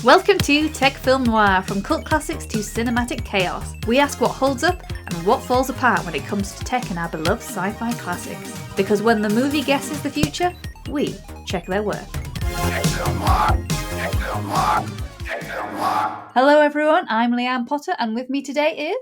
Welcome to Tech Film Noir, from cult classics to cinematic chaos. We ask what holds up and what falls apart when it comes to tech and our beloved sci-fi classics. Because when the movie guesses the future, we check their work. Tech Film Noir. Tech Film Noir. Tech Film Noir. Hello everyone, I'm Lianne Potter, and with me today is...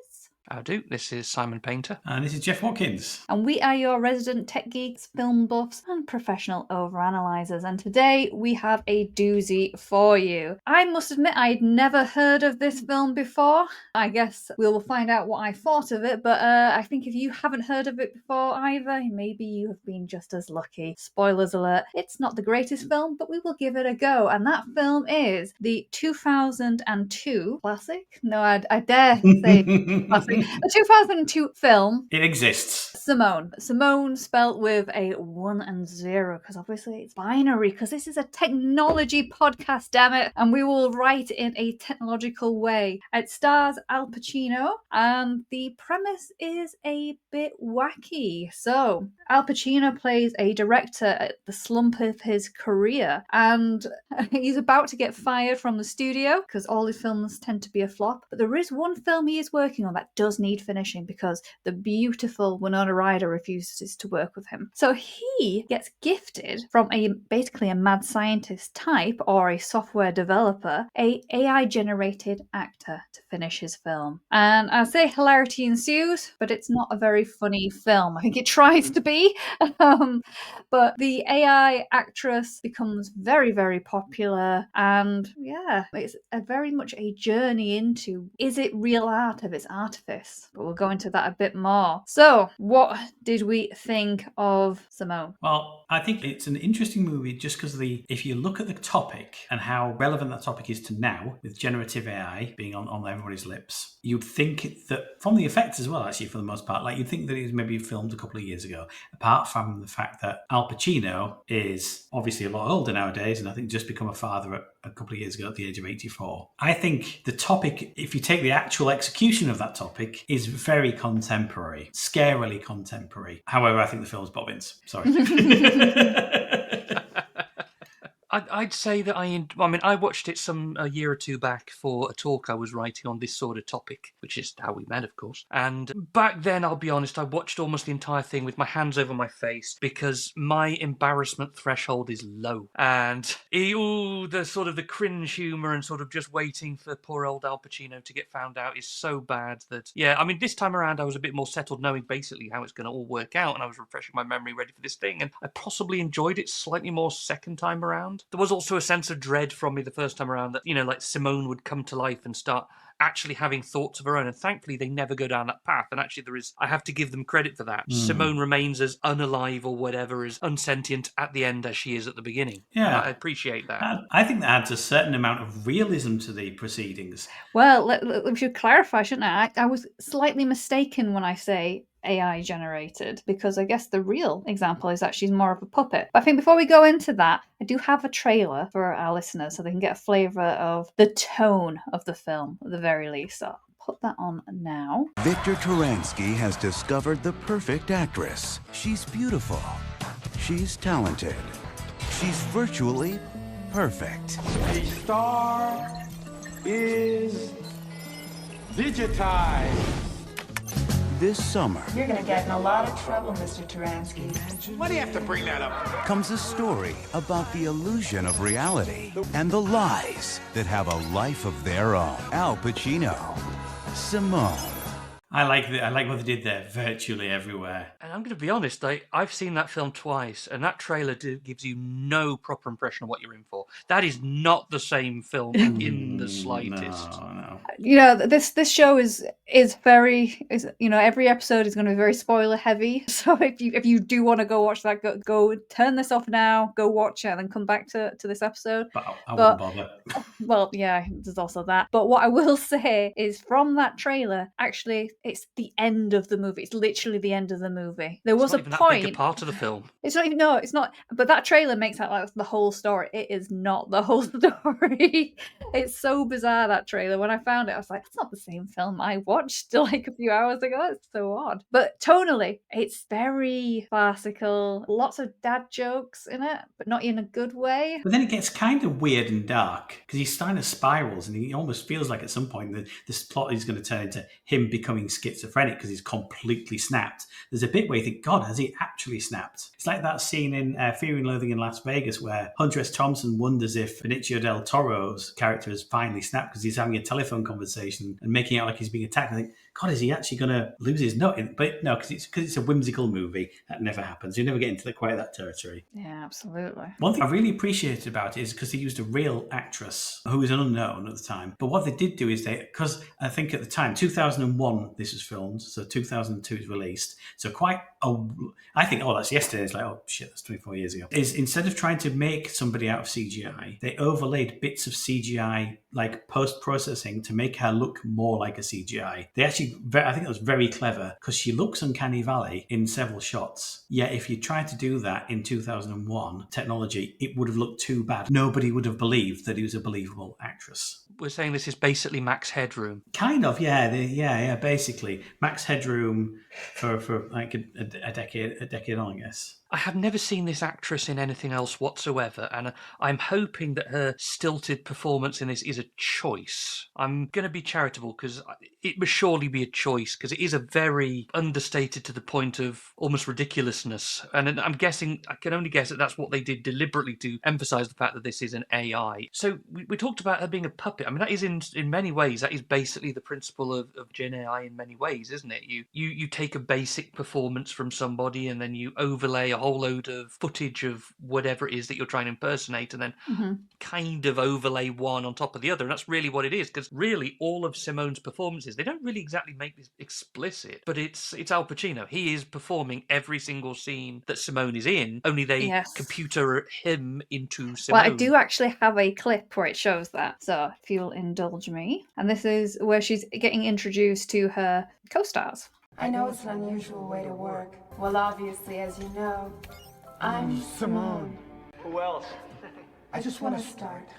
How do? This is Simon Painter. And this is Jeff Watkins. And we are your resident tech geeks, film buffs, and professional overanalyzers. And today we have a doozy for you. I must admit I'd never heard of this film before. I guess we'll find out what I thought of it, but I think if you haven't heard of it before either, maybe you have been just as lucky. Spoilers alert, it's not the greatest film, but we will give it a go. And that film is the 2002 classic? No, I dare say classic. The 2002 film. It exists. Simone. Simone spelt with a 1 and 0, because obviously it's binary, because this is a technology podcast, damn it. And we will write in a technological way. It stars Al Pacino, and the premise is a bit wacky. So, Al Pacino plays a director at the slump of his career, and he's about to get fired from the studio, because all his films tend to be a flop. But there is one film he is working on that does need finishing, because the beautiful Winona Ryder refuses to work with him. So he gets gifted from basically a mad scientist type, or a software developer, a AI generated actor to finish his film. And I say hilarity ensues, but it's not a very funny film. I think it tries to be, but the AI actress becomes very, very popular, and yeah, it's very much a journey into, is it real art of its artifice? But we'll go into that a bit more. So, what did we think of Simone? Well, I think it's an interesting movie just because if you look at the topic and how relevant that topic is to now, with generative AI being on everybody's lips, you'd think that from the effects as well, actually, for the most part, like you'd think that it was maybe filmed a couple of years ago, apart from the fact that Al Pacino is obviously a lot older nowadays, and I think just become a father a couple of years ago at the age of 84. I think the topic, if you take the actual execution of that topic, is very contemporary, scarily contemporary. However, I think the film's bobbins. Sorry. I'd say that I watched it a year or two back for a talk I was writing on this sort of topic, which is how we met, of course. And back then, I'll be honest, I watched almost the entire thing with my hands over my face because my embarrassment threshold is low. And the sort of the cringe humour and sort of just waiting for poor old Al Pacino to get found out is so bad that, yeah, I mean, this time around I was a bit more settled knowing basically how it's going to all work out, and I was refreshing my memory ready for this thing, and I possibly enjoyed it slightly more second time around. There was also a sense of dread from me the first time around that, like Simone would come to life and start actually having thoughts of her own. And thankfully, they never go down that path. And actually, I have to give them credit for that. Simone remains as unalive or whatever, as unsentient at the end as she is at the beginning. Yeah. I appreciate that. I think that adds a certain amount of realism to the proceedings. Well, we should clarify, shouldn't I? I was slightly mistaken when I say AI generated, because I guess the real example is that she's more of a puppet. But I think before we go into that, I do have a trailer for our listeners so they can get a flavour of the tone of the film at the very least. So I'll put that on now. Victor Turansky has discovered the perfect actress. She's beautiful. She's talented. She's virtually perfect. A star is digitized. This summer You're gonna get in a lot of trouble, Mr. Turansky. Why do you have to bring that up? comes a story about the illusion of reality and the lies that have a life of their own. Al Pacino, Simone. I like what they did there, virtually everywhere. And I'm going to be honest, I've seen that film twice, and that trailer gives you no proper impression of what you're in for. That is not the same film in the slightest. No. This show is very, every episode is going to be very spoiler heavy. So if you do want to go watch that, go turn this off now, go watch it, and then come back to this episode. But I wouldn't bother. Well, yeah, there's also that. But what I will say is, from that trailer, actually, it's the end of the movie. It's literally the end of the movie. There was It's not a even that point. big a part of the film. It's not even, no, it's not. But that trailer makes that like the whole story. It is not the whole story. It's so bizarre, that trailer. When I found it, I was like, it's not the same film I watched like a few hours ago. It's so odd. But tonally, it's very farcical. Lots of dad jokes in it, but not in a good way. But then it gets kind of weird and dark because he's starting to spirals, and he almost feels like at some point that this plot is going to turn into him becoming schizophrenic because he's completely snapped. There's a bit where you think, God, has he actually snapped? It's like that scene in Fear and Loathing in Las Vegas where Hunter S. Thompson wonders if Benicio del Toro's character has finally snapped because he's having a telephone conversation and making out like he's being attacked. I think, God, is he actually going to lose his nut? But no, because it's a whimsical movie. That never happens. You never get into quite that territory. Yeah, absolutely. One thing I really appreciated about it is because they used a real actress who was an unknown at the time. But what they did do is because I think at the time, 2001, this was filmed, so 2002 it was released. So I think, that's yesterday. It's like, oh shit, that's 24 years ago. Is instead of trying to make somebody out of CGI, they overlaid bits of CGI, like post-processing, to make her look more like a CGI. They actually, I think that was very clever because she looks Uncanny Valley in several shots. Yet if you tried to do that in 2001 technology, it would have looked too bad. Nobody would have believed that he was a believable actress. We're saying this is basically Max Headroom. Kind of, yeah, basically. Max Headroom for like a decade on, I guess. I have never seen this actress in anything else whatsoever, and I'm hoping that her stilted performance in this is a choice. I'm going to be charitable because it must surely be a choice because it is a very understated to the point of almost ridiculousness. And I can only guess that that's what they did deliberately to emphasize the fact that this is an AI. So we talked about her being a puppet. I mean, that is in many ways, that is basically the principle of Gen AI in many ways, isn't it? You take a basic performance from somebody and then you overlay a whole load of footage of whatever it is that you're trying to impersonate and then kind of overlay one on top of the other. And that's really what it is, because really all of Simone's performances, they don't really exactly make this explicit, but it's Al Pacino. He is performing every single scene that Simone is in, only they computer him into Simone. Well, I do actually have a clip where it shows that, so if you'll indulge me. And this is where she's getting introduced to her co-stars. I know it's an unusual way to work. Well, obviously, as you know, I'm Simone. Who else? I just want to start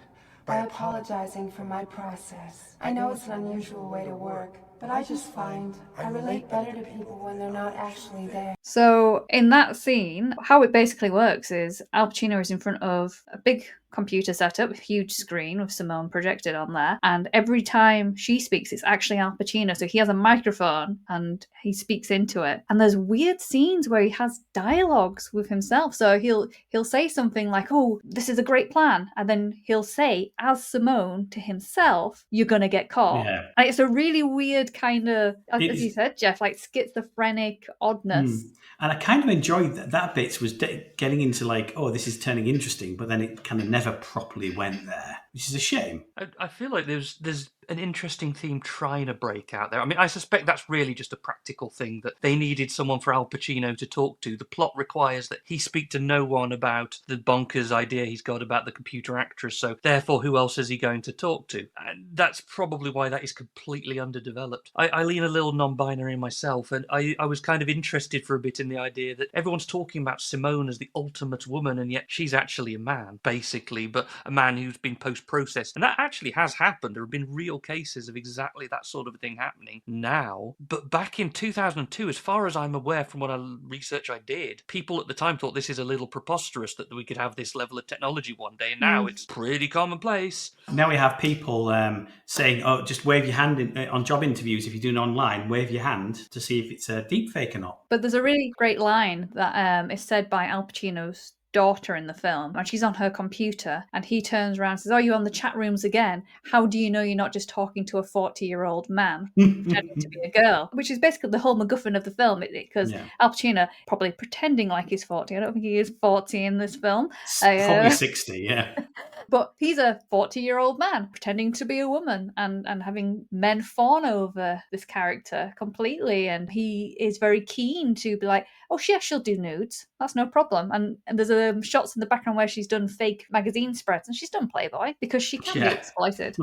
by apologizing for my process. I know it's an unusual way to work, but I just find I relate better to people when they're not actually there. So in that scene, how it basically works is Al Pacino is in front of a big computer setup, a huge screen with Simone projected on there, and every time she speaks, it's actually Al Pacino. So he has a microphone and he speaks into it. And there's weird scenes where he has dialogues with himself. So he'll say something like, "Oh, this is a great plan," and then he'll say, as Simone, to himself, "You're gonna get caught." Yeah. And it's a really weird kind of, as you said, Jeff, like schizophrenic oddness. And I kind of enjoyed that bit was getting into like, oh, this is turning interesting, but then it kind of never properly went there, which is a shame. I feel like there's an interesting theme trying to break out there. I mean, I suspect that's really just a practical thing, that they needed someone for Al Pacino to talk to. The plot requires that he speak to no one about the bonkers idea he's got about the computer actress, so therefore who else is he going to talk to? And that's probably why that is completely underdeveloped. I lean a little non-binary myself, and I was kind of interested for a bit in the idea that everyone's talking about Simone as the ultimate woman, and yet she's actually a man, basically, but a man who's been post-processed. And that actually has happened. There have been real cases of exactly that sort of thing happening now. But back in 2002, as far as I'm aware from what research I did, people at the time thought this is a little preposterous that we could have this level of technology one day, and now it's pretty commonplace. Now we have people saying, oh, just wave your hand on job interviews. If you're doing online, wave your hand to see if it's a deepfake or not. But there's a really great line that is said by Al Pacino's daughter in the film, and she's on her computer, and he turns around and says, "Oh, you're on the chat rooms again. How do you know you're not just talking to a 40-year-old man pretending to be a girl?" Which is basically the whole MacGuffin of the film, because Al Pacino probably pretending like he's 40. I don't think he is 40 in this film. Probably 60, yeah. But he's a 40-year-old man pretending to be a woman and having men fawn over this character completely. And he is very keen to be like, oh, yeah, she'll do nudes. That's no problem. And there's shots in the background where she's done fake magazine spreads and she's done Playboy because she can be exploited.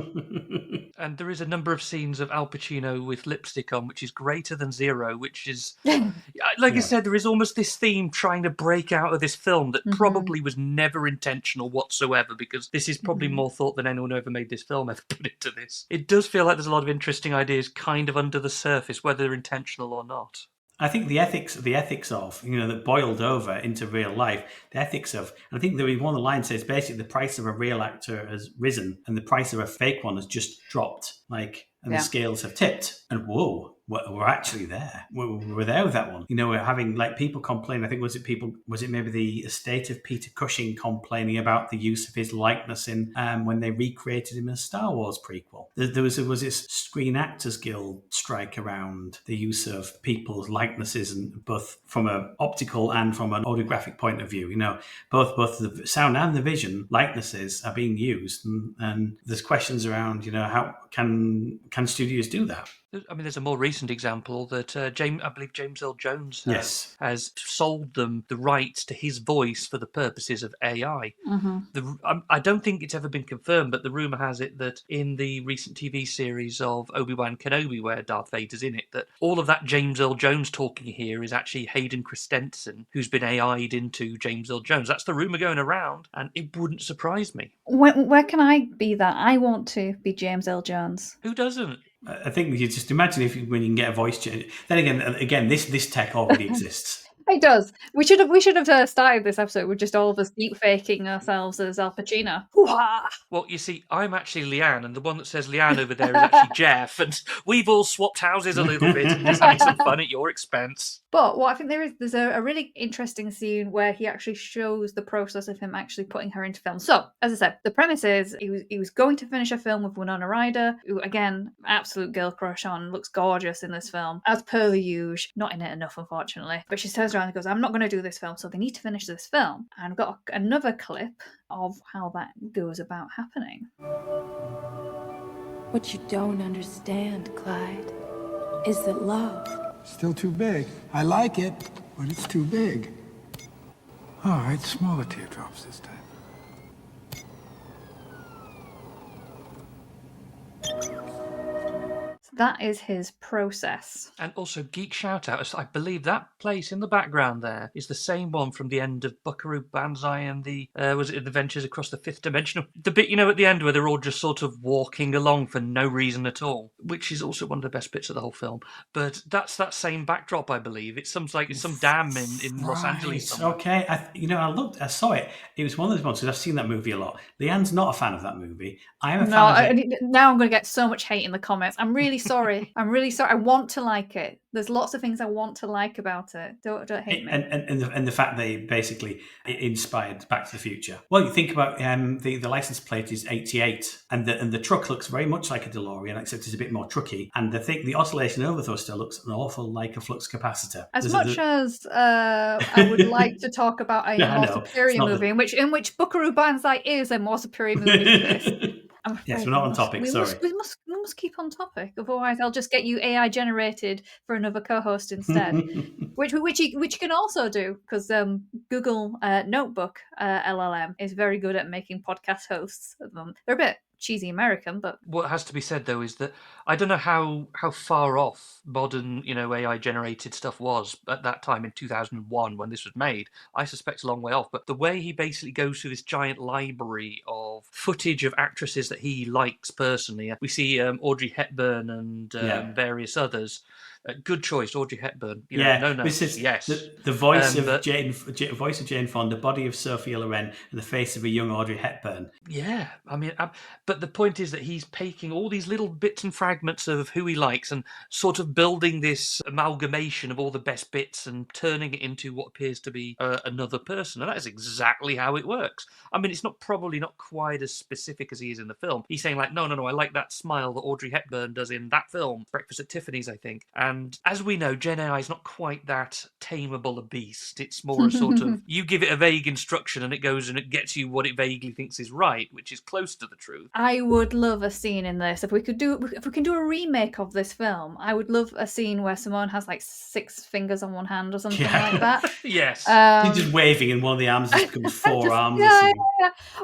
And there is a number of scenes of Al Pacino with lipstick on, which is greater than zero, which is, like I said, there is almost this theme trying to break out of this film that probably was never intentional whatsoever, because this is probably more thought than anyone who ever made this film ever put into this. It does feel like there's a lot of interesting ideas kind of under the surface, whether they're intentional or not. I think the ethics of, that boiled over into real life, the ethics of, and I think there was one of the lines says basically the price of a real actor has risen and the price of a fake one has just dropped, the scales have tipped. And whoa, we're actually there. We're there with that one. We're having people complain. I think was it maybe the estate of Peter Cushing complaining about the use of his likeness in when they recreated him in a Star Wars prequel. There was this Screen Actors Guild strike around the use of people's likenesses, and both from an optical and from an audiographic point of view. Both the sound and the vision likenesses are being used, and there's questions around how can studios do that. I mean, there's a more recent example that I believe James Earl Jones has sold them the rights to his voice for the purposes of AI. I don't think it's ever been confirmed, but the rumour has it that in the recent TV series of Obi-Wan Kenobi, where Darth Vader's in it, that all of that James Earl Jones talking here is actually Hayden Christensen, who's been AI'd into James Earl Jones. That's the rumour going around, and it wouldn't surprise me. Where can I be that? I want to be James Earl Jones. Who doesn't? I think you just imagine when you can get a voice change. Then again, this tech already exists. It does. We should have started this episode with just all of us deep faking ourselves as Al Pacino. Hoo-ha! Well, you see, I'm actually Lianne, and the one that says Lianne over there is actually Jeff, and we've all swapped houses a little bit and just having some fun at your expense. But what I think there's a really interesting scene where he actually shows the process of him actually putting her into film. So, as I said, the premise is he was going to finish a film with Winona Ryder, who, again, absolute girl crush on, looks gorgeous in this film, as per the usual. Not in it enough, unfortunately. But she turns around and goes, I'm not going to do this film, so they need to finish this film. And I've got another clip of how that goes about happening. What you don't understand, Clyde, is that love... Still too big. I like it, but it's too big. All right, smaller teardrops this time. That is his process. And also, geek shout out, I believe that place in the background there is the same one from the end of Buckaroo, Banzai, and the Adventures Across the Fifth Dimension. The bit, at the end where they're all just sort of walking along for no reason at all, which is also one of the best bits of the whole film. But that's that same backdrop, I believe. It's some dam in Los Angeles somewhere. Okay, I saw it. It was one of those ones, because I've seen that movie a lot. Leanne's not a fan of that movie. I am a fan of it. Now I'm going to get so much hate in the comments. I'm really sorry. I'm really sorry. I want to like it. There's lots of things I want to like about it. Don't hate me. And the fact they basically inspired Back to the Future. Well, you think about the license plate is 88, and the truck looks very much like a DeLorean, except it's a bit more trucky. And the oscillation overthruster looks an awful like a flux capacitor. As I would like to talk about a more superior movie, in which Buckaroo Banzai is a more superior movie than this. Yes, we're not on topic. Sorry. We must keep on topic. Otherwise, I'll just get you AI generated for another co-host instead. which you can also do, because Google Notebook LLM is very good at making podcast hosts of them. They're a bit cheesy American, but what has to be said though is that I don't know how far off modern AI generated stuff was at that time in 2001 when this was made. I suspect a long way off, but the way he basically goes through this giant library of footage of actresses that he likes personally. We see Audrey Hepburn and various others. Good choice, Audrey Hepburn. This is the voice of voice of Jane Fonda, body of Sophia Loren, and the face of a young Audrey Hepburn. Yeah, I mean, but the point is that he's taking all these little bits and fragments of who he likes and sort of building this amalgamation of all the best bits and turning it into what appears to be another person, and that is exactly how it works. I mean, it's probably not quite as specific as he is in the film. He's saying no, I like that smile that Audrey Hepburn does in that film, Breakfast at Tiffany's, I think, and And as we know, Gen AI is not quite that tameable a beast. It's more a sort of, you give it a vague instruction and it goes and it gets you what it vaguely thinks is right, which is close to the truth. I would love a scene in this. If we can do a remake of this film, I would love a scene where Simone has like 6 fingers on one hand or something like that. Yes. She's just waving and one of the arms just becomes 4 arms. Yeah.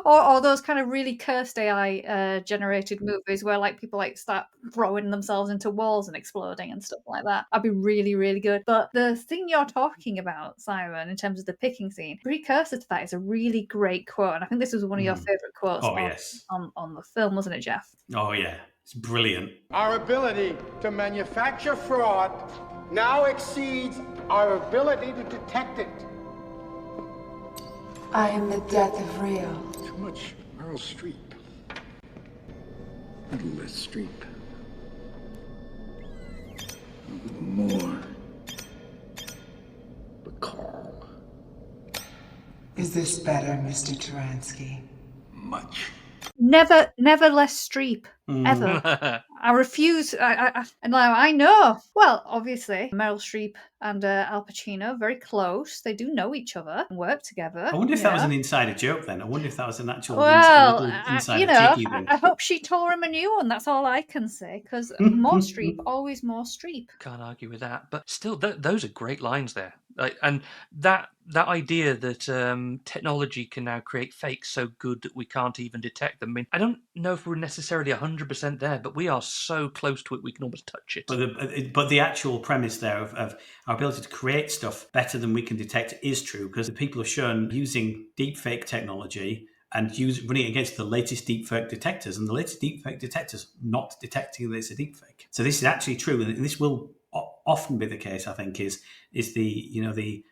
Or those kind of really cursed AI generated movies where like people like start throwing themselves into walls and exploding and stuff like that. That'd be really, really good. But the thing you're talking about, Simon, in terms of the picking scene, precursor to that is a really great quote. And I think this was one of your favourite quotes on the film, wasn't it, Jeff? Oh, yeah. It's brilliant. Our ability to manufacture fraud now exceeds our ability to detect it. I am the death of real. Too much Meryl Streep. A little less Streep. A little more Bacall. Is this better, Mr. Taransky? Much. Never less Streep. Ever. I refuse. And now I know. Well, obviously, Meryl Streep and Al Pacino, very close. They do know each other and work together. I wonder if that was an insider joke then. I wonder if that was an actual well, insider you know, cheeky thing. I hope she tore him a new one. That's all I can say. Because more Streep, always more Streep. Can't argue with that. But still, those are great lines there. And that idea that technology can now create fakes so good that we can't even detect them. I mean, I don't know if we're necessarily 100% there, but we are so close to it we can almost touch it. But the actual premise there of our ability to create stuff better than we can detect is true, because the people have shown using deepfake technology and running it against the latest deepfake detectors, and the latest deepfake detectors not detecting that it's a deepfake. So this is actually true, and this will often be the case. I think is the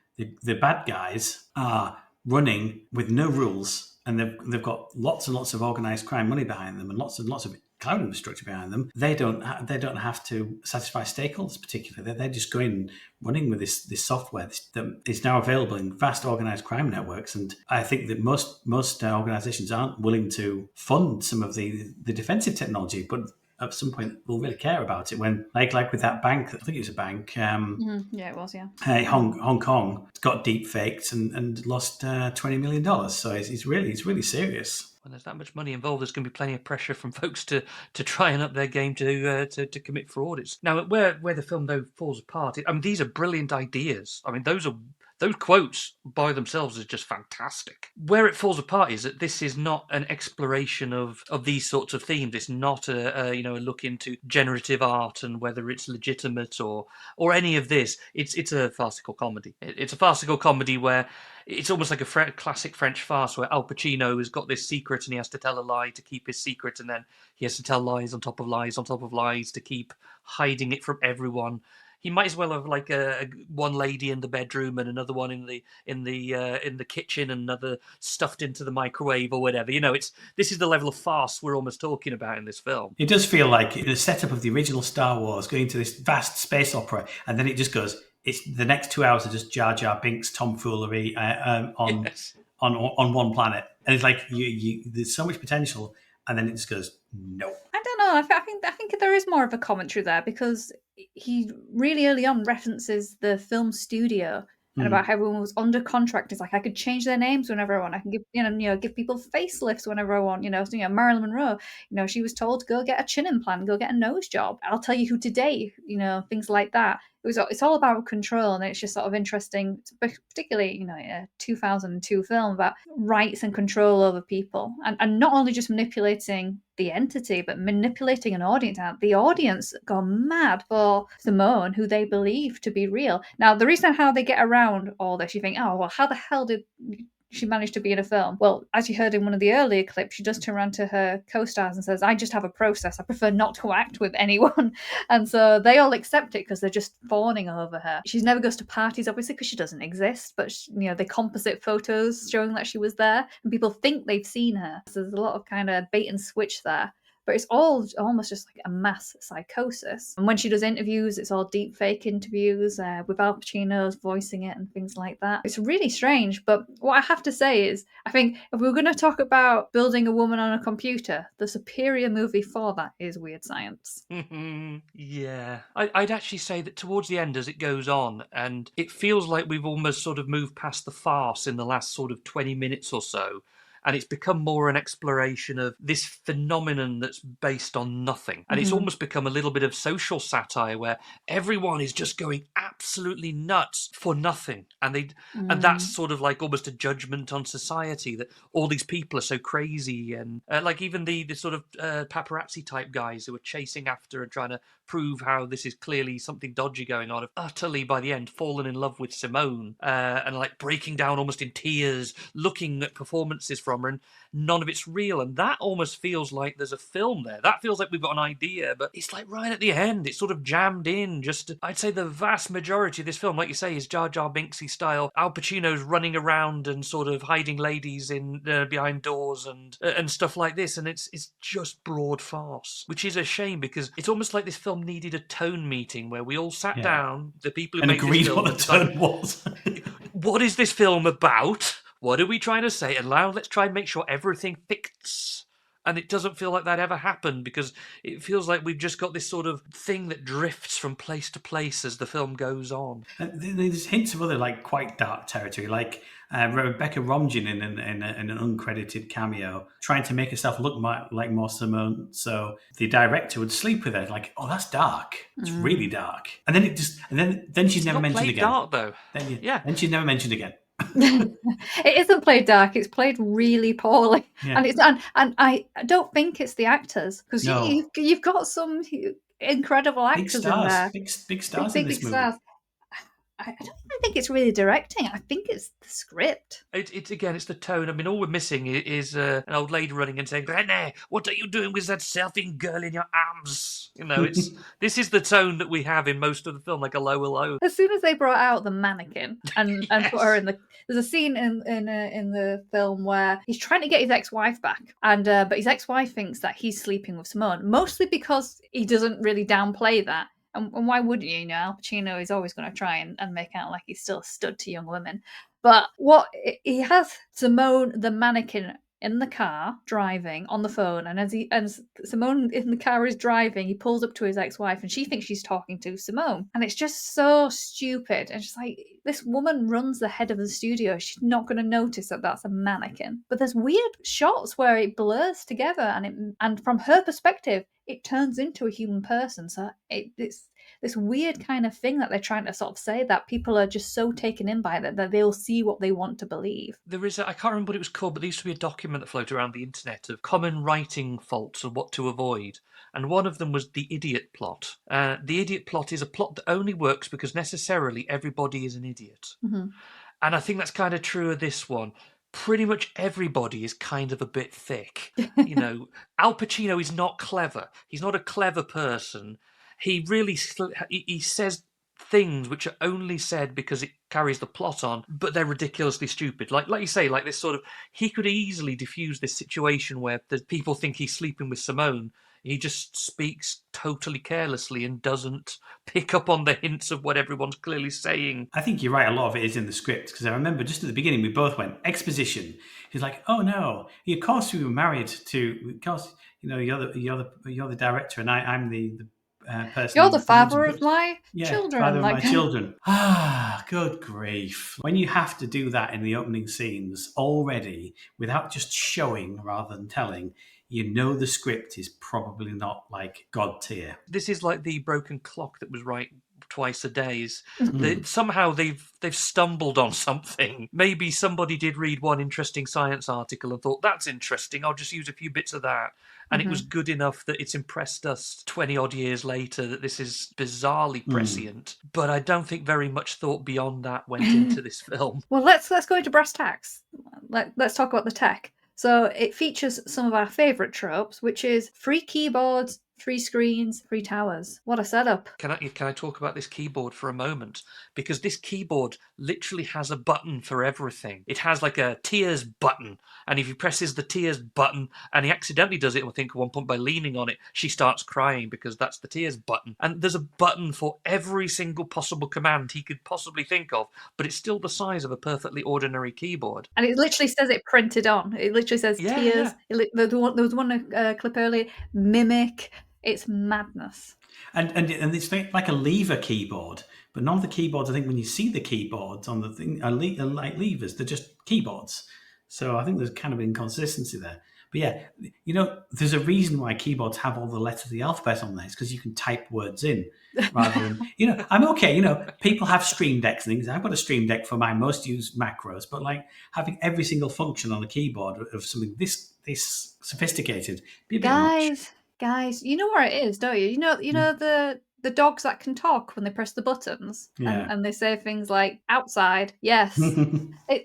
bad guys are running with no rules, and they've got lots and lots of organized crime money behind them, and lots of cloud infrastructure behind them. They don't have to satisfy stakeholders particularly. They're just going running with this software that is now available in vast organized crime networks. And I think that most organizations aren't willing to fund some of the defensive technology, but at some point we'll really care about it when, like with that bank, I think it was a bank. Yeah, it was, yeah. Hong Kong got deep faked and lost $20 million. So it's really serious. When there's that much money involved, there's going to be plenty of pressure from folks to try and up their game to commit fraud. It's now where the film though falls apart. I mean, these are brilliant ideas. I mean, those quotes by themselves are just fantastic. Where it falls apart is that this is not an exploration of these sorts of themes. It's not a look into generative art and whether it's legitimate or any of this. It's a farcical comedy. It's a farcical comedy where it's almost like a classic French farce where Al Pacino has got this secret and he has to tell a lie to keep his secret, and then he has to tell lies on top of lies on top of lies to keep hiding it from everyone. He might as well have like one lady in the bedroom and another one in the kitchen and another stuffed into the microwave or whatever. This is the level of farce we're almost talking about in this film. It does feel like the setup of the original Star Wars going to this vast space opera, and then it just goes. It's the next 2 hours are just Jar Jar Binks tomfoolery on one planet, and it's like there's so much potential, and then it just goes no. I don't know. I think there is more of a commentary there because he really early on references the film studio and about how everyone was under contract. It's like I could change their names whenever I want. I can give people facelifts whenever I want. Marilyn Monroe. She was told to go get a chin implant, go get a nose job. I'll tell you who to date. Things like that. It's all about control, and it's just sort of interesting, particularly a 2002 film about rights and control over people, and not only just manipulating the entity, but manipulating an audience. The audience gone mad for Simone, who they believe to be real. Now, the reason how they get around all this, you think, oh well, how the hell did she managed to be in a film? Well, as you heard in one of the earlier clips, she does turn around to her co-stars and says, I just have a process. I prefer not to act with anyone. And so they all accept it because they're just fawning over her. She never goes to parties, obviously, because she doesn't exist. But, they composite photos showing that she was there. And people think they've seen her. So there's a lot of kind of bait and switch there. but it's all almost just like a mass psychosis. And when she does interviews, it's all deep fake interviews with Al Pacino's voicing it and things like that. It's really strange, but what I have to say is, I think if we're going to talk about building a woman on a computer, the superior movie for that is Weird Science. Yeah. I'd actually say that towards the end, as it goes on, and it feels like we've almost sort of moved past the farce in the last sort of 20 minutes or so, and it's become more an exploration of this phenomenon that's based on nothing. And it's almost become a little bit of social satire where everyone is just going absolutely nuts for nothing. And and that's sort of like almost a judgment on society, that all these people are so crazy. And like even the sort of paparazzi type guys who are chasing after and trying to prove how this is clearly something dodgy going on, have utterly by the end fallen in love with Simone and like breaking down almost in tears, looking at performances from her, and none of it's real. And that almost feels like there's a film there. That feels like we've got an idea, but it's like right at the end, it's sort of jammed in. I'd say the vast majority of this film, like you say, is Jar Jar Binksy style. Al Pacino's running around and sort of hiding ladies in behind doors and stuff like this, and it's just broad farce, which is a shame because it's almost like this film needed a tone meeting where we all sat down, the people who and made agreed this film, what the tone was. what is this film about? What are we trying to say? And now let's try and make sure everything fits. And it doesn't feel like that ever happened, because it feels like we've just got this sort of thing that drifts from place to place as the film goes on. And there's hints of other like quite dark territory, like Rebecca Romijn in an uncredited cameo, trying to make herself look like more Simone, so the director would sleep with her. Like, oh, that's dark. It's really dark. And then she's never mentioned again. Dark though. Then she's never mentioned again. It isn't played dark, it's played really poorly. And I don't think it's the actors, because you've got some incredible actors in there, big stars in this movie. Stars. I don't think it's really directing. I think it's the script. It's the tone. I mean, all we're missing is an old lady running and saying, "Renee, what are you doing with that surfing girl in your arms?" You know, this is the tone that we have in most of the film, like a low, low. As soon as they brought out the mannequin and put her in there's a scene in the film where he's trying to get his ex-wife back, and but his ex-wife thinks that he's sleeping with Simone, mostly because he doesn't really downplay that. And why wouldn't you? Al Pacino is always going to try and make out like he's still stood to young women. But he has Simone, the mannequin, in the car driving on the phone, and as Simone in the car is driving, he pulls up to his ex-wife, and she thinks she's talking to Simone, and it's just so stupid. And she's like, this woman runs the head of the studio, she's not going to notice that that's a mannequin. But there's weird shots where it blurs together, and from her perspective, it turns into a human person. So it's this weird kind of thing that they're trying to sort of say, that people are just so taken in by that they'll see what they want to believe. There is I can't remember what it was called, but there used to be a document that floated around the internet of common writing faults and what to avoid. And one of them was the idiot plot. The idiot plot is a plot that only works because necessarily everybody is an idiot. Mm-hmm. And I think that's kind of true of this one. Pretty much everybody is kind of a bit thick. You know, Al Pacino is not clever. He's not a clever person. He really he says things which are only said because it carries the plot on, but they're ridiculously stupid. Like you say, like this sort of, he could easily diffuse this situation where the people think he's sleeping with Simone. He just speaks totally carelessly and doesn't pick up on the hints of what everyone's clearly saying. I think you're right. A lot of it is in the script, because I remember just at the beginning we both went exposition. He's like, "Oh no, of course we were married to. Of course, you know, you're the director, and I'm the person. You're the father of my children. Father of my children." Ah, good grief! When you have to do that in the opening scenes already, without just showing rather than telling, you know the script is probably not like God tier. This is like the broken clock that was right twice a day. Somehow they've stumbled on something. Maybe somebody did read one interesting science article and thought, that's interesting, I'll just use a few bits of that. And it was good enough that it's impressed us 20-odd years later that this is bizarrely prescient. But I don't think very much thought beyond that went into this film. Well, let's go into brass tacks. Let's talk about the tech. So it features some of our favourite tropes, which is free keyboards, 3 screens, 3 towers. What a setup. Can I talk about this keyboard for a moment? Because this keyboard literally has a button for everything. It has like a tears button, and if he presses the tears button, and he accidentally does it, I think at one point by leaning on it, she starts crying because that's the tears button. And there's a button for every single possible command he could possibly think of, but it's still the size of a perfectly ordinary keyboard. And it literally says it printed on. It literally says tears. Yeah. There was one clip earlier, mimic. It's madness. And it's like a lever keyboard, but none of the keyboards, I think when you see the keyboards on the thing, are like levers. They're just keyboards. So I think there's kind of inconsistency there. But yeah, there's a reason why keyboards have all the letters of the alphabet on there. It's because you can type words in rather than, I'm okay, people have Stream Decks and things. I've got a Stream Deck for my most used macros, but like having every single function on the keyboard of something this sophisticated, be a bit much. Guys, you know where it is, don't you? You know the dogs that can talk when they press the buttons, and they say things like "outside." Yes,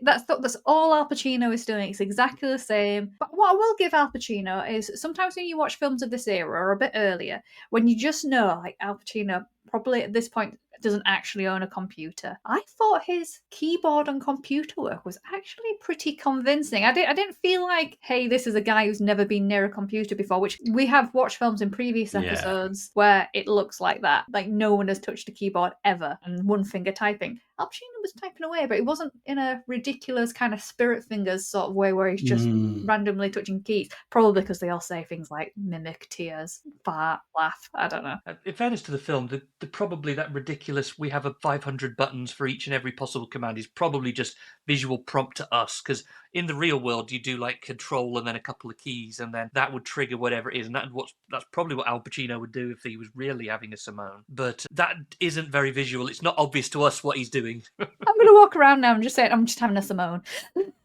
that's all Al Pacino is doing. It's exactly the same. But what I will give Al Pacino is sometimes when you watch films of this era or a bit earlier, when you just know like Al Pacino probably at this point doesn't actually own a computer. I thought his keyboard and computer work was actually pretty convincing. I didn't feel like, hey, this is a guy who's never been near a computer before, which we have watched films in previous episodes where it looks like that. Like no one has touched a keyboard ever and one finger typing. Al Pacino was typing away, but it wasn't in a ridiculous kind of spirit fingers sort of way where he's just randomly touching keys. Probably because they all say things like mimic, tears, fart, laugh. I don't know. In fairness to the film, the probably that ridiculous, we have 500 buttons for each and every possible command is probably just visual prompt to us, because in the real world you do like control and then a couple of keys and then that would trigger whatever it is, and that's probably what Al Pacino would do if he was really having a Simone. But that isn't very visual. It's not obvious to us what he's doing. I'm going to walk around now and just say I'm just having a Simone.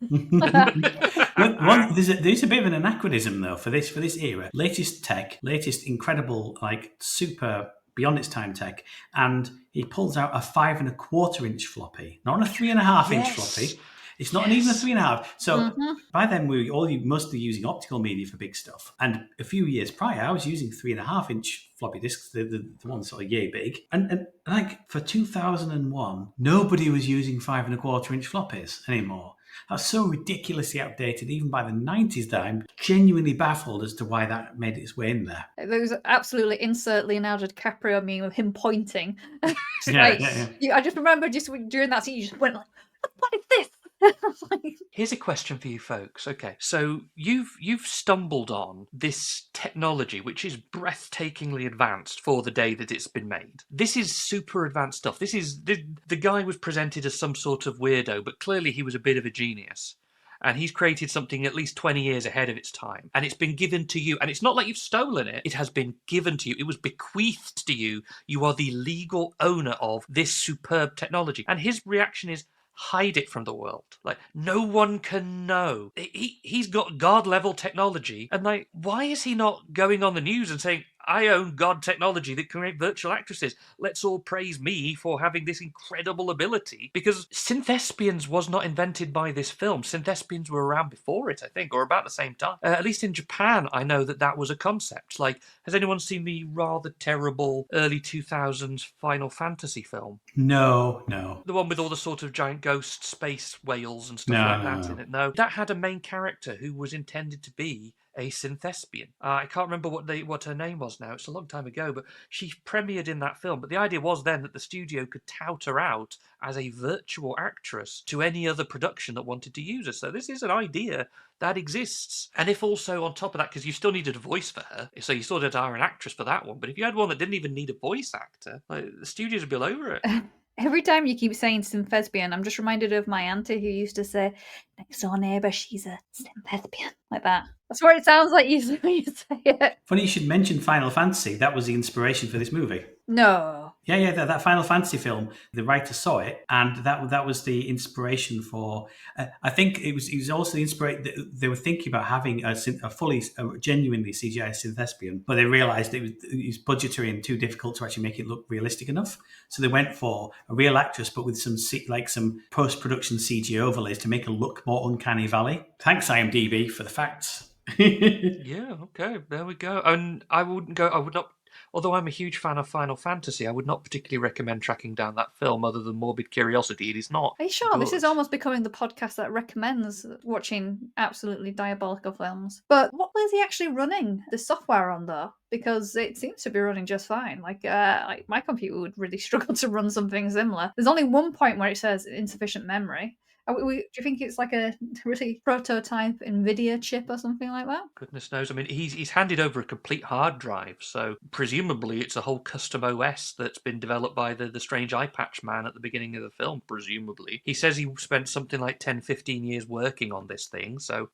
There's a bit of an anachronism though for this era. Latest tech, latest incredible, like super beyond its time tech, and he pulls out a 5 1/4 inch floppy, not a 3 1/2 inch floppy. It's not even a 3 1/2. So by then we all mostly using optical media for big stuff. And a few years prior, I was using 3 1/2 inch floppy disks, the ones sort of yay big. And like for 2001, nobody was using 5 1/4 inch floppies anymore. That's so ridiculously outdated, even by the 90s, that I'm genuinely baffled as to why that made its way in there. There was absolutely insert Leonardo DiCaprio meme of him pointing. I just remember just during that scene, you just went like, what is this? Here's a question for you folks. Okay, so you've stumbled on this technology which is breathtakingly advanced for the day that it's been made. This is super advanced stuff. This is the guy was presented as some sort of weirdo, but clearly he was a bit of a genius. And he's created something at least 20 years ahead of its time. And it's been given to you. And it's not like you've stolen it. It has been given to you. It was bequeathed to you. You are the legal owner of this superb technology. And his reaction is, hide it from the world. Like, no one can know. He's got God-level technology. And, like, why is he not going on the news and saying, I own God technology that can create virtual actresses. Let's all praise me for having this incredible ability. Because synthespians was not invented by this film. Synthespians were around before it, I think, or about the same time. At least in Japan, I know that was a concept. Like, has anyone seen the rather terrible early 2000s Final Fantasy film? No. The one with all the sort of giant ghost space whales and stuff that in it? No. That had a main character who was intended to be a synthespian. I can't remember what her name was now. It's a long time ago, but she premiered in that film. But the idea was then that the studio could tout her out as a virtual actress to any other production that wanted to use her. So this is an idea that exists. And if also on top of that, because you still needed a voice for her, so you sort of hire an actress for that one. But if you had one that didn't even need a voice actor, like, the studios would be all over it. Every time you keep saying synthespian, I'm just reminded of my auntie who used to say, next door neighbour, she's a synthespian. Like that. That's what it sounds like you say it. Funny you should mention Final Fantasy. That was the inspiration for this movie. No. Yeah, that Final Fantasy film, the writer saw it, and that was the inspiration for. I think it was also the inspiration. They were thinking about having a genuinely CGI synthespian, but they realised it was budgetary and too difficult to actually make it look realistic enough. So they went for a real actress, but with some post production CG overlays to make her look more Uncanny Valley. Thanks IMDb for the facts. Yeah, okay, there we go. And I would not, although I'm a huge fan of Final Fantasy, I would not particularly recommend tracking down that film other than morbid curiosity. It is not. Are you sure? This is good. almost becoming the podcast that recommends watching absolutely diabolical films. But what is he actually running the software on, though? Because it seems to be running just fine. Like my computer would really struggle to run something similar. There's only one point where it says insufficient memory. Do you think it's like a really prototype NVIDIA chip or something like that? Goodness knows. I mean, he's handed over a complete hard drive, so presumably it's a whole custom OS that's been developed by the strange eye patch man at the beginning of the film, presumably. He says he spent something like 10, 15 years working on this thing, so,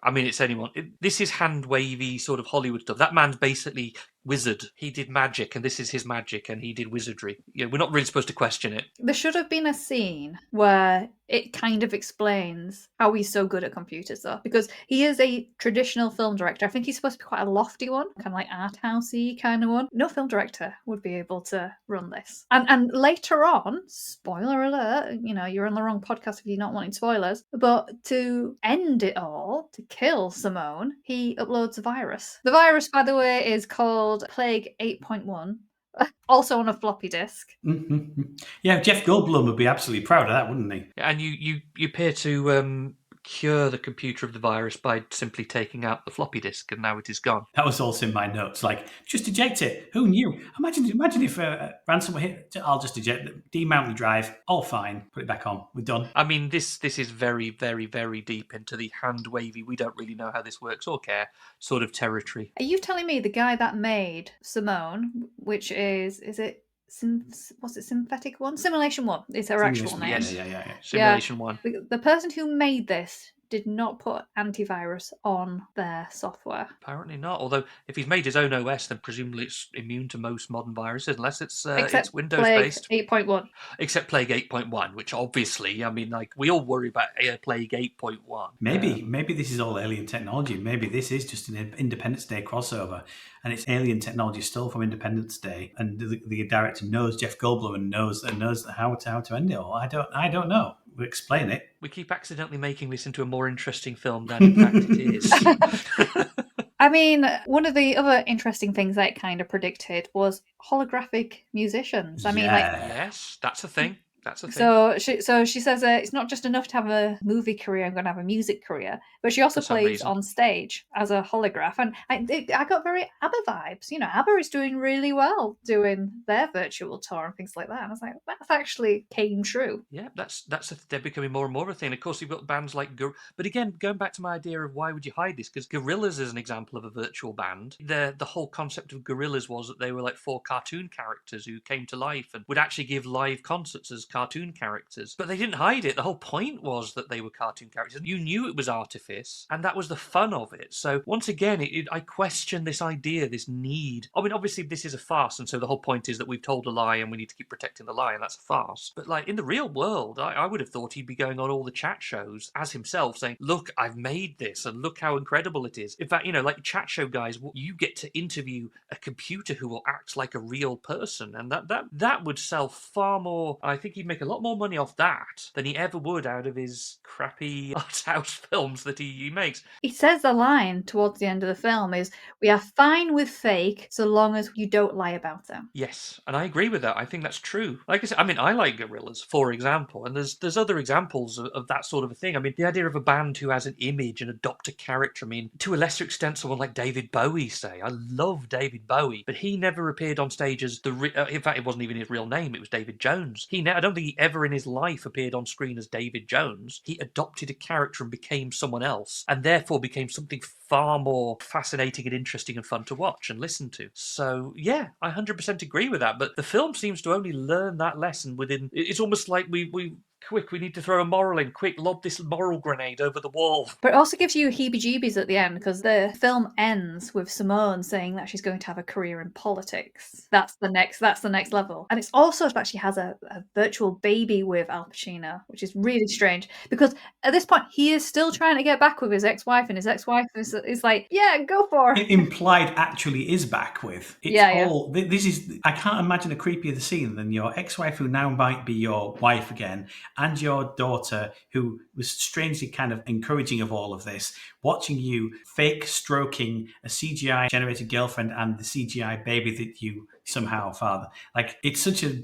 I mean, it's anyone. This is hand-wavy sort of Hollywood stuff. That man's basically wizard. He did magic, and this is his magic, and he did wizardry. Yeah, we're not really supposed to question it. There should have been a scene where it kind of explains how he's so good at computers, though, because he is a traditional film director. I think he's supposed to be quite a lofty one, kind of like art housey kind of one. No film director would be able to run this. And later on, spoiler alert, you're on the wrong podcast if you're not wanting spoilers, but to end it all, to kill Simone, he uploads a virus. The virus, by the way, is called Plague 8.1. Also on a floppy disk. Yeah, Jeff Goldblum would be absolutely proud of that, wouldn't he? And you appear to cure the computer of the virus by simply taking out the floppy disk, and now it is gone. That was also in my notes. Like, just eject it. Who knew? Imagine if ransomware hit. I'll just eject it, demount the drive. All fine. Put it back on. We're done. I mean, this is very, very, very deep into the hand-wavy, we don't really know how this works or care sort of territory. Are you telling me the guy that made Simone, which is it what's it, Synthetic One? Simulation One. It's her actual name. Yes. Yeah. Simulation One. The person who made this did not put antivirus on their software. Apparently not. Although, if he's made his own OS, then presumably it's immune to most modern viruses, unless it's Windows-based. Plague 8.1. Except Plague 8.1, which obviously, I mean, like, we all worry about Plague 8.1. Maybe this is all alien technology. Maybe this is just an Independence Day crossover, and it's alien technology still from Independence Day, and the director knows Jeff Goldblum and knows how to end it all. I don't know. We'll explain it. We keep accidentally making this into a more interesting film than in fact it is. I mean, one of the other interesting things that it kind of predicted was holographic musicians. I mean, yes, that's a thing. That's a thing. So she says it's not just enough to have a movie career, I'm going to have a music career. But she also plays on stage as a holograph. And I got very ABBA vibes. ABBA is doing really well doing their virtual tour and things like that. And I was like, that actually came true. Yeah, they're becoming more and more of a thing. Of course, you've got bands like... But again, going back to my idea of why would you hide this, because Gorillaz is an example of a virtual band. The whole concept of Gorillaz was that they were like 4 cartoon characters who came to life and would actually give live concerts as cartoon characters. But they didn't hide it. The whole point was that they were cartoon characters. You knew it was artifice, and that was the fun of it. So once again, I question this idea, this need. I mean, obviously this is a farce, and so the whole point is that we've told a lie and we need to keep protecting the lie, and that's a farce. But like in the real world, I would have thought he'd be going on all the chat shows as himself saying, look, I've made this and look how incredible it is. In fact, like chat show guys, you get to interview a computer who will act like a real person, and that would sell far more. I think he'd make a lot more money off that than he ever would out of his crappy art house films that he makes. He says the line towards the end of the film is, we are fine with fake so long as you don't lie about them. Yes, and I agree with that. I think that's true. Like I said, I mean, I like Gorillaz, for example, and there's other examples of that sort of a thing. I mean, the idea of a band who has an image and adopt a character, I mean, to a lesser extent, someone like David Bowie, say. I love David Bowie, but he never appeared on stage as in fact, it wasn't even his real name, it was David Jones. I don't think he ever in his life appeared on screen as David Jones. He adopted a character and became someone else, and therefore became something far more fascinating and interesting and fun to watch and listen to. So, yeah, I 100% agree with that, but the film seems to only learn that lesson within... It's almost like we need to throw a moral in. Quick, lob this moral grenade over the wall. But it also gives you heebie-jeebies at the end, because the film ends with Simone saying that she's going to have a career in politics. That's the next level. And it's also that she has a virtual baby with Al Pacino, which is really strange, because at this point he is still trying to get back with his ex-wife, and his ex-wife is like, yeah, go for it. Implied actually is back with. This is, I can't imagine a creepier scene than your ex-wife who now might be your wife again, and your daughter, who was strangely kind of encouraging of all of this, watching you fake stroking a CGI generated girlfriend and the CGI baby that you somehow father. Like, it's such a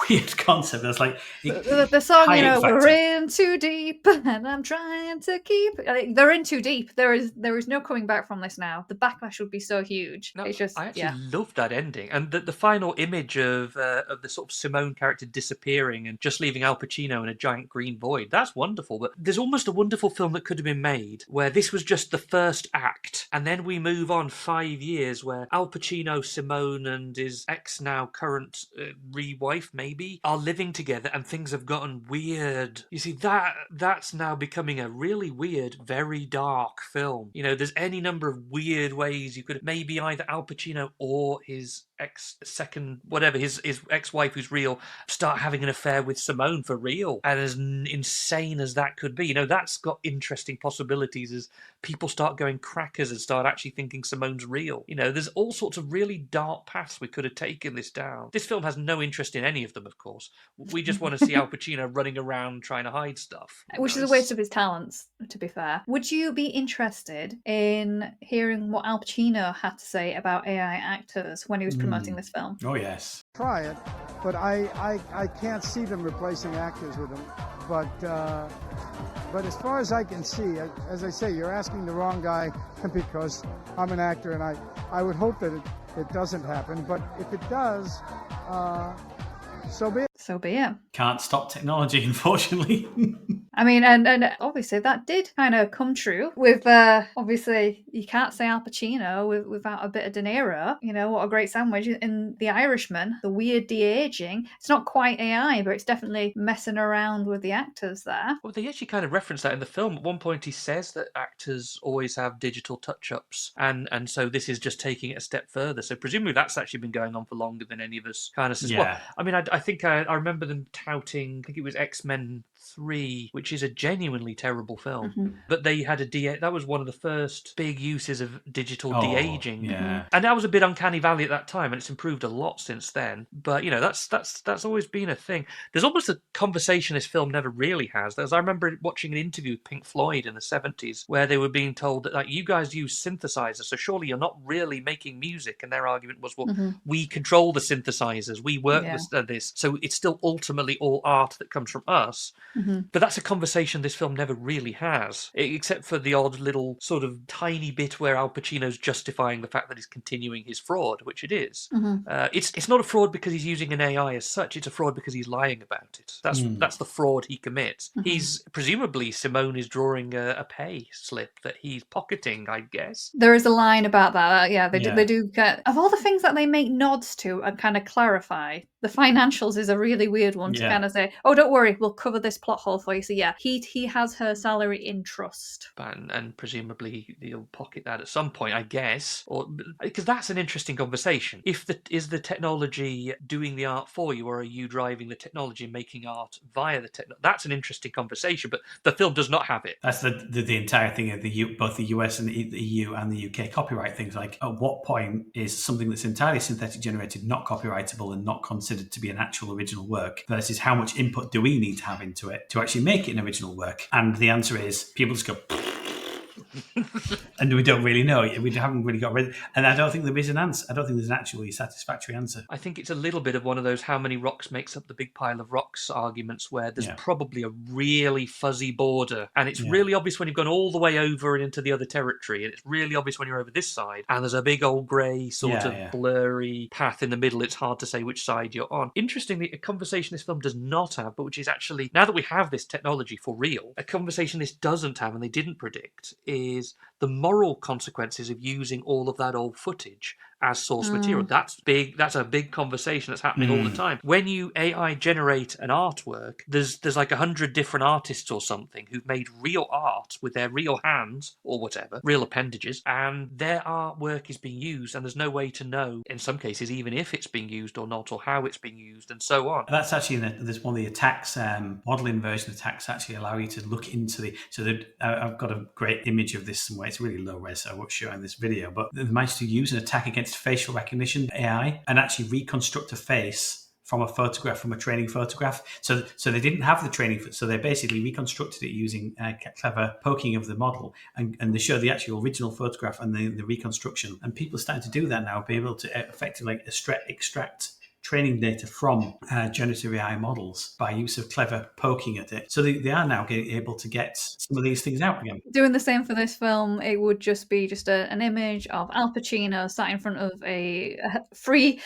weird concept. That's like the song, high impact. we're in too deep, and I'm trying to keep. They're in too deep. There is no coming back from this now. The backlash would be so huge. No, It's just, I actually loved that ending, and the final image of the sort of Simone character disappearing and just leaving Al Pacino in a giant green void. That's wonderful. But there's almost a wonderful film that could have been made where this was just the first act, and then we move on 5 years where Al Pacino, Simone, and his ex now current re-wife maybe are living together, and things have gotten weird. You see, that's now becoming a really weird, very dark film. There's any number of weird ways you could maybe either Al Pacino or his his ex-wife who's real start having an affair with Simone for real. And as insane as that could be, that's got interesting possibilities as people start going crackers and start actually thinking Simone's real. There's all sorts of really dark paths we could have taken this down. This film has no interest in any of them, of course. We just want to see Al Pacino running around trying to hide stuff. which is a waste of his talents, to be fair. Would you be interested in hearing what Al Pacino had to say about AI actors when he was promoting this film? Oh, yes. Try it, but I can't see them replacing actors with them. But as far as I can see, as I say, you're asking the wrong guy because I'm an actor, and I would hope that it doesn't happen. But if it does, so be it. So be it. Can't stop technology, unfortunately. I mean, and obviously that did kind of come true with, obviously, you can't say Al Pacino without a bit of De Niro. What a great sandwich. In The Irishman, the weird de-aging, it's not quite AI, but it's definitely messing around with the actors there. Well, they actually kind of reference that in the film. At one point he says that actors always have digital touch-ups, and so this is just taking it a step further. So presumably that's actually been going on for longer than any of us kind of says. Yeah. Well, I mean, I think I remember them touting, I think it was X-Men 3, which is a genuinely terrible film. Mm-hmm. But they had that was one of the first big uses of digital de-aging. Yeah. And that was a bit Uncanny Valley at that time, and it's improved a lot since then. But, that's always been a thing. There's almost a conversation this film never really has. I remember watching an interview with Pink Floyd in the 70s where they were being told that, like, you guys use synthesizers, so surely you're not really making music. And their argument was, well, we control the synthesizers, we work with this, so it's still ultimately all art that comes from us. But that's a conversation this film never really has, except for the odd little sort of tiny bit where Al Pacino's justifying the fact that he's continuing his fraud, which it is. It's not a fraud because he's using an AI as such, it's a fraud because he's lying about it. That's the fraud he commits. He's presumably, Simone is drawing a pay slip that he's pocketing, I guess. There is a line about that. Yeah, they do get, of all the things that they make nods to and kind of clarify, the financials is a really weird one to kind of say, oh, don't worry, we'll cover this plot hole for you. So yeah, he has her salary in trust. And presumably he'll pocket that at some point, I guess. Or because that's an interesting conversation. Is the technology doing the art for you, or are you driving the technology and making art via the technology? That's an interesting conversation, but the film does not have it. That's the entire thing of both the US and the EU and the UK copyright things. Like, at what point is something that's entirely synthetic generated not copyrightable and not considered to be an actual original work, versus how much input do we need to have into it to actually make it an original work? And the answer is people just go and we don't really know. We haven't really got rid of it. And I don't think there is an answer. I don't think there's an actually satisfactory answer. I think it's a little bit of one of those how many rocks makes up the big pile of rocks arguments, where there's probably a really fuzzy border, and it's really obvious when you've gone all the way over and into the other territory, and it's really obvious when you're over this side, and there's a big old grey sort of blurry path in the middle. It's hard to say which side you're on. Interestingly, a conversation this film does not have, but which is actually, now that we have this technology for real, a conversation this doesn't have and they didn't predict is the moral consequences of using all of that old footage as source material. That's big. That's a big conversation that's happening all the time. When you AI generate an artwork, there's like 100 different artists or something who've made real art with their real hands or whatever, real appendages, and their artwork is being used, and there's no way to know, in some cases, even if it's being used or not, or how it's being used, and so on. That's actually there's one of the attacks, modeling version of attacks actually allow you to look into I've got a great image of this somewhere. It's really low res, so I won't show it in this video, but they managed to use an attack against facial recognition AI and actually reconstruct a face from a photograph, from a training photograph. So they didn't have the training, so they basically reconstructed it using clever poking of the model, and they show the actual original photograph and the reconstruction. And people are starting to do that now, be able to effectively extract training data from generative AI models by use of clever poking at it. So they are now able to get some of these things out again. Doing the same for this film, it would just be an image of Al Pacino sat in front of a free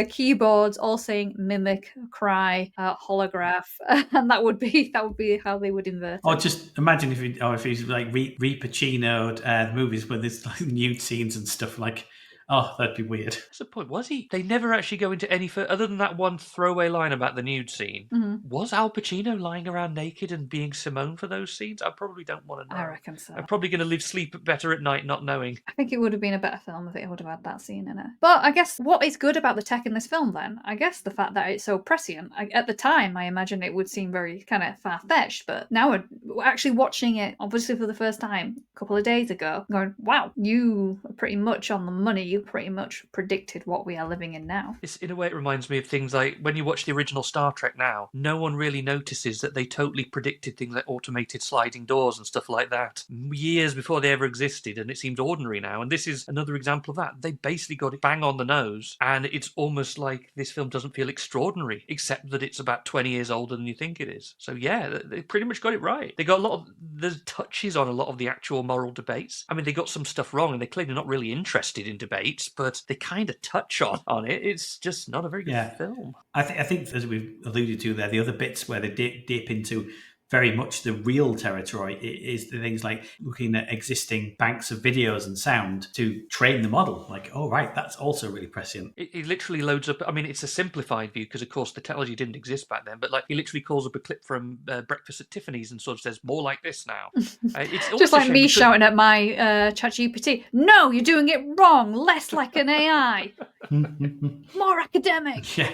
keyboards, all saying mimic, cry, holograph, and that would be how they would invert it. Or just imagine if he's like re-Pacino'd movies with this like nude scenes and stuff like. Oh, that'd be weird. What's the point? Was he? They never actually go into any further, other than that one throwaway line about the nude scene. Mm-hmm. Was Al Pacino lying around naked and being Simone for those scenes? I probably don't want to know. I reckon so. I'm probably going to sleep better at night not knowing. I think it would have been a better film if it would have had that scene in it. But I guess what is good about the tech in this film then? I guess the fact that it's so prescient. At the time, I imagine it would seem very kind of far-fetched, but now we're actually watching it, obviously for the first time, a couple of days ago, going, wow, you are pretty much on the money. You pretty much predicted what we are living in now. In a way, it reminds me of things like when you watch the original Star Trek now, no one really notices that they totally predicted things like automated sliding doors and stuff like that years before they ever existed, and it seems ordinary now. And this is another example of that. They basically got it bang on the nose, and it's almost like this film doesn't feel extraordinary, except that it's about 20 years older than you think it is. So yeah, they pretty much got it right. They got there's touches on a lot of the actual moral debates. I mean, they got some stuff wrong, and they're clearly not really interested in debates, but they kind of touch on it. It's just not a very good film. I think, as we've alluded to there, the other bits where they dip into very much the real territory is the things like looking at existing banks of videos and sound to train the model. Like, oh, right, that's also really prescient. It literally loads up. I mean, it's a simplified view because, of course, the technology didn't exist back then. But like, he literally calls up a clip from Breakfast at Tiffany's and sort of says, "More like this now." It's just like me shouting at my ChatGPT, "No, you're doing it wrong. Less like an AI, more academic." Yeah.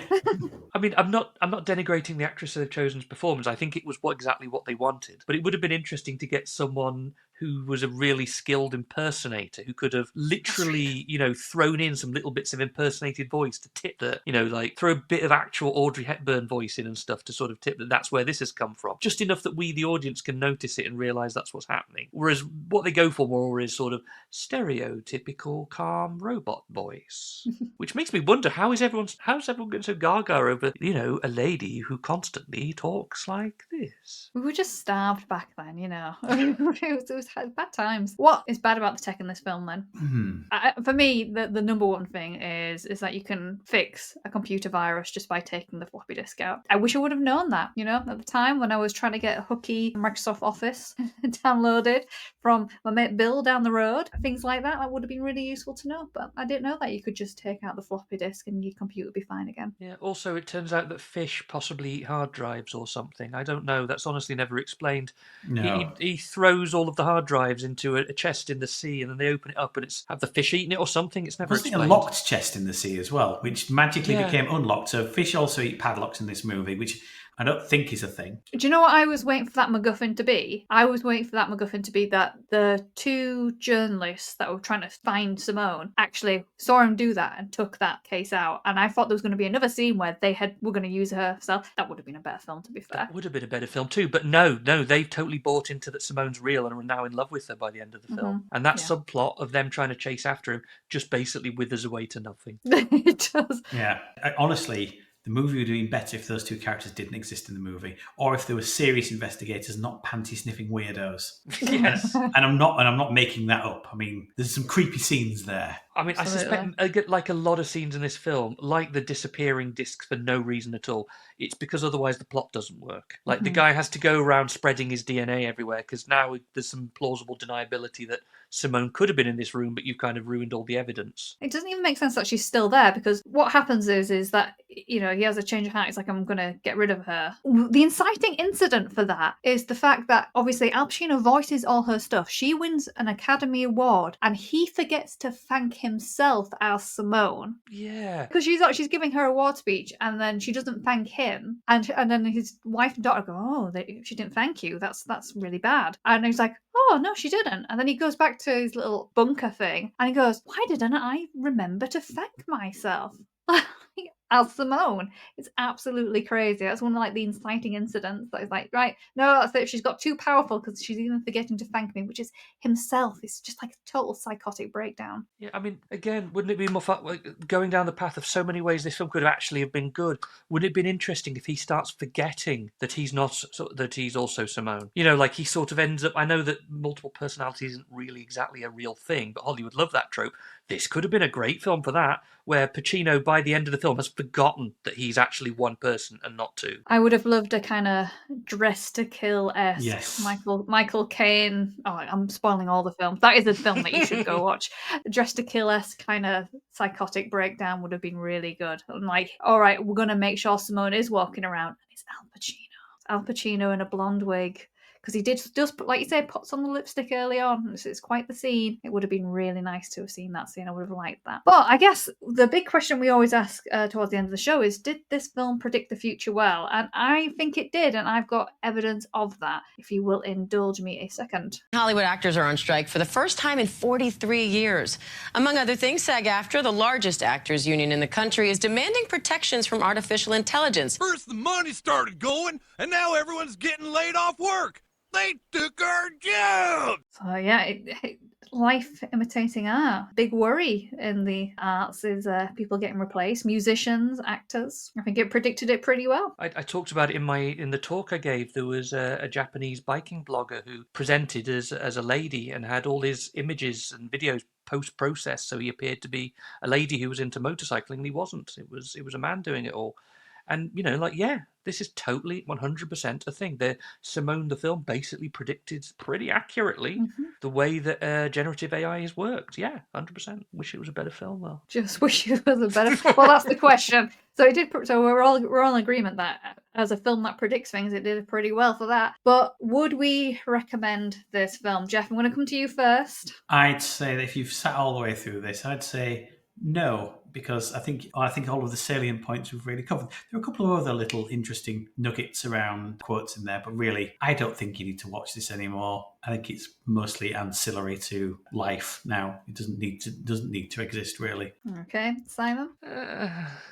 I mean, I'm not denigrating the actress they've chosen's performance. I think it was exactly what they wanted. But it would have been interesting to get someone who was a really skilled impersonator, who could have literally, thrown in some little bits of impersonated voice to tip that, like throw a bit of actual Audrey Hepburn voice in and stuff to sort of tip that that's where this has come from. Just enough that we, the audience, can notice it and realise that's what's happening. Whereas what they go for more is sort of stereotypical calm robot voice. Which makes me wonder, how's everyone getting so gaga over, a lady who constantly talks like this? We were just starved back then, it was bad times. What is bad about the tech in this film then? For me, the number one thing is that you can fix a computer virus just by taking the floppy disk out. I wish I would have known that, at the time when I was trying to get a hooky Microsoft Office downloaded from my mate Bill down the road. Things like that would have been really useful to know, but I didn't know that you could just take out the floppy disk and your computer would be fine again. Yeah, also it turns out that fish possibly eat hard drives or something. I don't know. That's honestly never explained. No. He throws all of the hard drives into a chest in the sea, and then they open it up, and have the fish eaten it or something? It's never Wasn't explained. it a locked chest in the sea as well, which magically became unlocked? So fish also eat padlocks in this movie, which I don't think is a thing. Do you know what I was waiting for that MacGuffin to be? I was waiting for that MacGuffin to be that the two journalists that were trying to find Simone actually saw him do that and took that case out. And I thought there was going to be another scene where were going to use her. So that would have been a better film, to be fair. That would have been a better film too. But no, they've totally bought into that Simone's real and are now in love with her by the end of the film. And that subplot of them trying to chase after him just basically withers away to nothing. It does. Yeah. Honestly, the movie would have been better if those two characters didn't exist in the movie, or if there were serious investigators, not panty-sniffing weirdos. Yes. And I'm not making that up. I mean, there's some creepy scenes there. I mean, Absolutely. I suspect, like a lot of scenes in this film, like the disappearing discs for no reason at all, it's because otherwise the plot doesn't work. Like, the guy has to go around spreading his DNA everywhere, because now there's some plausible deniability that Simone could have been in this room, but you've kind of ruined all the evidence. It doesn't even make sense that she's still there, because what happens is that, he has a change of heart. He's like, I'm going to get rid of her. The inciting incident for that is the fact that, obviously, Al Pacino voices all her stuff. She wins an Academy Award, and he forgets to thank himself as Simone. Yeah. Because she's giving her award speech, and then she doesn't thank him. And then his wife and daughter go, she didn't thank you. That's really bad. And he's like, oh, no, she didn't. And then he goes back to his little bunker thing, and he goes, why didn't I remember to thank myself? as Simone. It's absolutely crazy. That's one of like the inciting incidents that is like, right, no, that's it. She's got too powerful because she's even forgetting to thank me, which is himself. It's just like a total psychotic breakdown. Yeah, I mean, again, wouldn't it be more fun going down the path of so many ways this film could actually have been good? Wouldn't it have been interesting if he starts forgetting that he's not, that he's also Simone? You know, like he sort of ends up. I know that multiple personality isn't really exactly a real thing, but Hollywood love that trope. This could have been a great film for that, where Pacino, by the end of the film, has forgotten that he's actually one person and not two. I would have loved a kind of Dress to Kill-esque Yes. Michael Caine. Oh, I'm spoiling all the films. That is a film that you should go watch. Dress to Kill-esque kind of psychotic breakdown would have been really good. I'm like, all right, we're going to make sure Simone is walking around. And it's Al Pacino. It's Al Pacino in a blonde wig. Because he does, like you said, puts on the lipstick early on. It's quite the scene. It would have been really nice to have seen that scene. I would have liked that. But I guess the big question we always ask towards the end of the show is, did this film predict the future well? And I think it did, and I've got evidence of that, if you will indulge me a second. Hollywood actors are on strike for the first time in 43 years. Among other things, SAG-AFTRA, the largest actors union in the country, is demanding protections from artificial intelligence. First the money started going, and now everyone's getting laid off work. They took our jobs! So yeah, life imitating art. Big worry in the arts is people getting replaced. Musicians, actors. I think it predicted it pretty well. I talked about it in the talk I gave. There was a Japanese biking blogger who presented as a lady and had all his images and videos post-processed, so he appeared to be a lady who was into motorcycling, and he wasn't. It was a man doing it all. And, you know, like, yeah, this is totally 100% a thing. Simone, the film, basically predicted pretty accurately the way that generative AI has worked. Yeah, 100%. Wish it was a better film, though. Just wish it was a better. Well, that's the question. So it did. So we're all in agreement that as a film that predicts things, it did pretty well for that. But would we recommend this film, Jeff? I'm going to come to you first. I'd say that if you've sat all the way through this, I'd say no, because I think all of the salient points we've really covered. There are a couple of other little interesting nuggets around quotes in there, but really, I don't think you need to watch this anymore. I think it's mostly ancillary to life now. It doesn't need to exist, really. Okay, Simon.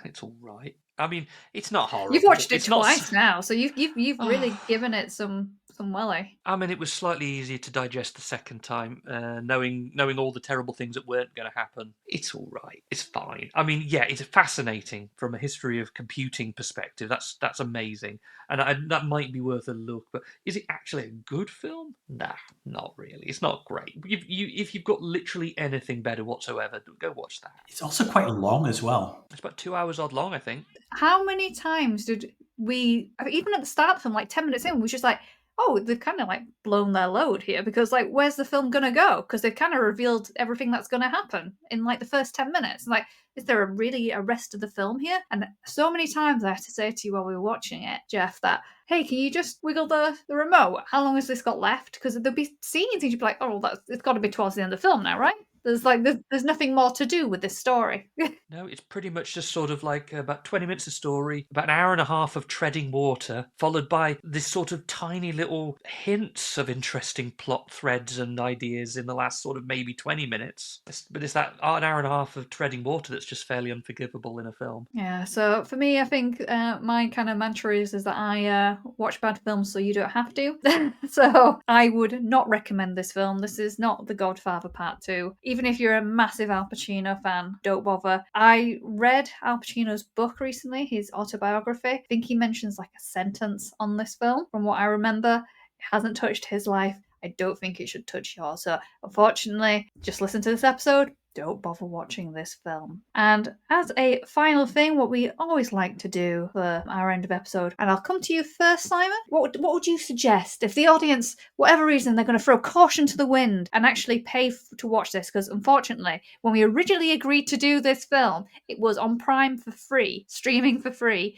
It's all right. I mean, it's not horrible. You've watched it twice now, so you've really given it some welly. I mean, it was slightly easier to digest the second time, knowing all the terrible things that weren't going to happen. It's all right. It's fine. I mean, yeah, it's fascinating from a history of computing perspective. That's amazing, and that might be worth a look. But is it actually a good film? Nah, not really. It's not great. If you've got literally anything better whatsoever, go watch that. It's also quite long as well. It's about 2 hours odd long, I think. How many times did we, even at the start of the film, like 10 minutes in, we was just like, oh, they've kind of like blown their load here, because like, where's the film gonna go? Because they've kind of revealed everything that's gonna happen in like the first 10 minutes. Like, is there really a rest of the film here? And so many times I had to say to you while we were watching it, Jeff, that, hey, can you just wiggle the remote? How long has this got left? Because there'll be scenes and you'd be like, oh, it's got to be towards the end of the film now, right? There's nothing more to do with this story. No, it's pretty much just sort of like about 20 minutes of story, about an hour and a half of treading water, followed by this sort of tiny little hints of interesting plot threads and ideas in the last sort of maybe 20 minutes. But it's that an hour and a half of treading water that's just fairly unforgivable in a film. Yeah, so for me, I think my kind of mantra is that I watch bad films so you don't have to. So I would not recommend this film. This is not The Godfather Part 2. Even if you're a massive Al Pacino fan, don't bother. I read Al Pacino's book recently, his autobiography. I think he mentions like a sentence on this film. From what I remember, it hasn't touched his life. I don't think it should touch yours. So unfortunately, just listen to this episode. Don't bother watching this film. And as a final thing, what we always like to do for our end of episode, and I'll come to you first, Simon. What would you suggest if the audience, whatever reason, they're going to throw caution to the wind and actually pay to watch this? Because unfortunately, when we originally agreed to do this film, it was on Prime for free, streaming for free.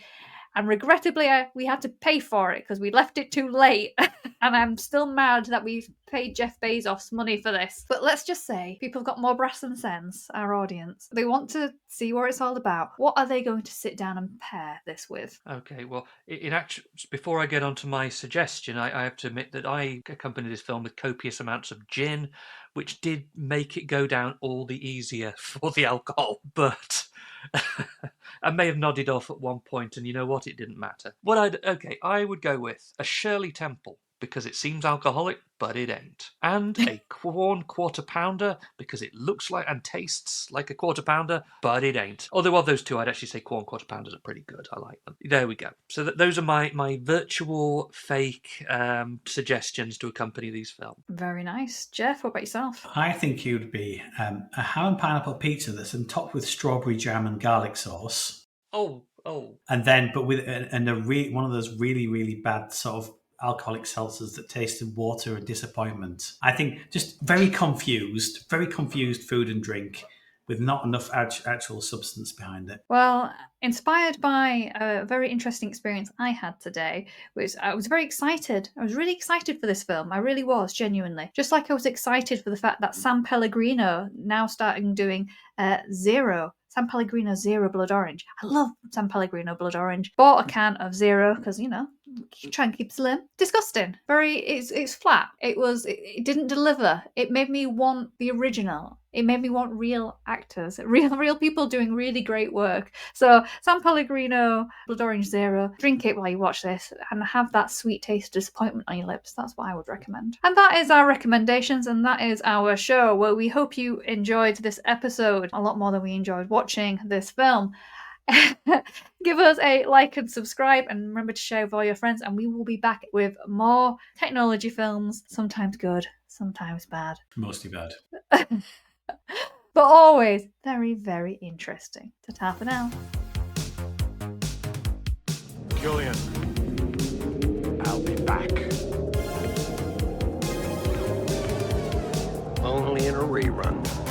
And regrettably, we had to pay for it because we left it too late. And I'm still mad that we paid Jeff Bezos money for this. But let's just say people have got more brass than sense, our audience. They want to see what it's all about. What are they going to sit down and pair this with? Okay, well, in actual, before I get on to my suggestion, I have to admit that I accompanied this film with copious amounts of gin, which did make it go down all the easier for the alcohol. But I may have nodded off at one point, and you know what? It didn't matter. I would go with a Shirley Temple, because it seems alcoholic, but it ain't. And a corn quarter pounder, because it looks like and tastes like a quarter pounder, but it ain't. Although of those two, I'd actually say corn quarter pounders are pretty good. I like them. There we go. So those are my virtual fake suggestions to accompany these films. Very nice. Jeff, what about yourself? I think you'd be a ham and pineapple pizza that's on top with strawberry jam and garlic sauce. Oh. And then, but with one of those really, really bad sort of alcoholic seltzers that tasted water and disappointment. I think just very confused food and drink with not enough actual substance behind it. Well, inspired by a very interesting experience I had today, which I was very excited. I was really excited for this film. I really was, genuinely. Just like I was excited for the fact that San Pellegrino now starting doing Zero. San Pellegrino Zero Blood Orange. I love San Pellegrino Blood Orange. Bought a can of Zero because, you know, try and keep slim. Disgusting. It's flat. It didn't deliver. It made me want the original. It made me want real actors, real people doing really great work. So San Pellegrino Blood Orange Zero, drink it while you watch this and have that sweet taste of disappointment on your lips. That's what I would recommend. And that is our recommendations, and that is our show, where we hope you enjoyed this episode a lot more than we enjoyed watching this film. Give us a like and subscribe, and remember to share with all your friends, and we will be back with more technology films, sometimes good, sometimes bad. Mostly bad. But always very, very interesting. Ta-ta for now. Julian, I'll be back. Only in a rerun.